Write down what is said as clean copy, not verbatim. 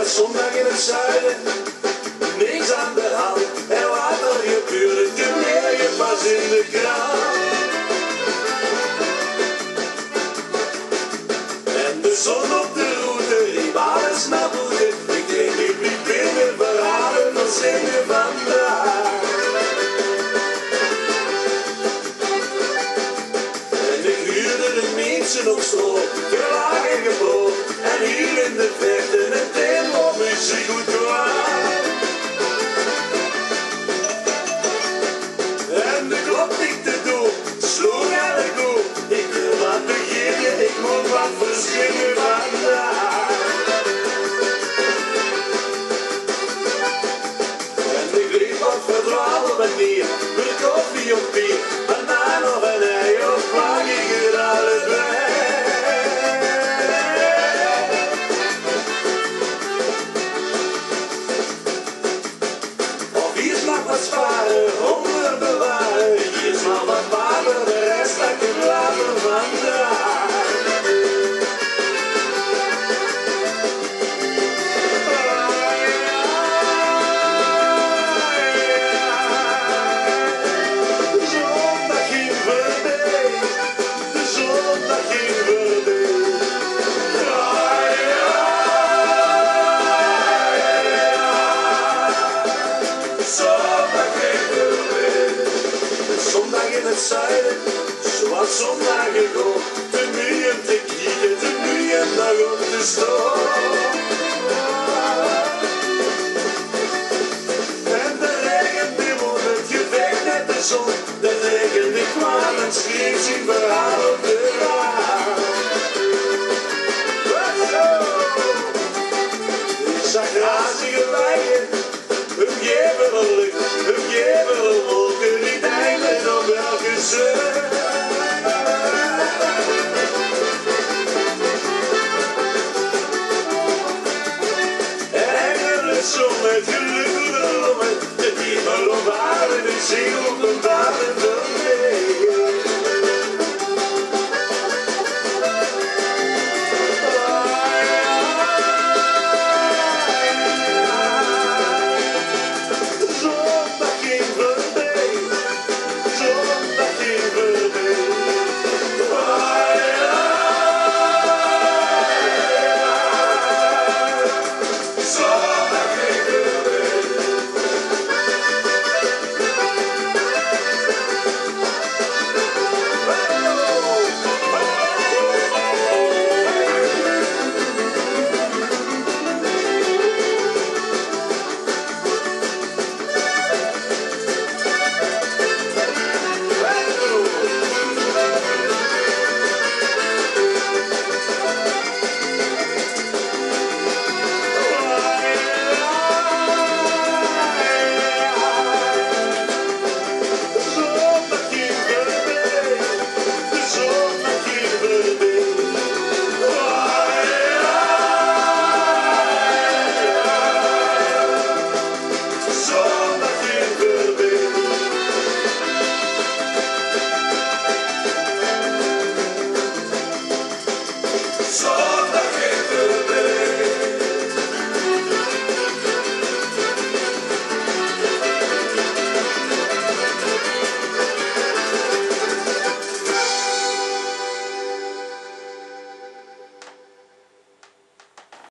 was zondag in het zuiden, niks aan de hand. En wat er gebeurde, toen leer je pas in de krant. En de zon op de route riep alles naar boete. Ik kreeg die niet binnen, verhalen van zingen vandaag. En ik huurde de mensen op stroop, gelagen geboord. En hier in de verte een tempo muziek goed kwaad. En de klok tikte door, sloeg aan de koe. Ik wil wat beginnen, ik moet wat verschillen vandaag. En ik liep op verdwaalde manier, met koffie op bier. Daarna nog een ei of plak ik het allebei. Of hier is nog wat sparen, honger bewaren. Hier is nog wat water, de rest dat ik het later vandaag. Zondag in het zuiden, zoals zondag gewoon. Te muien te kieken, te muien nog op de stoel. En de regen die won het gevecht met de zon. De regen die kwam en schreef zijn verhaal op de raam. Ik zag razige wegen, een gevel lucht, een gevel wolken die deilen op elke zee. En engelen zongen, geluk de lommen, de diepel op aarde, de zee op een baan en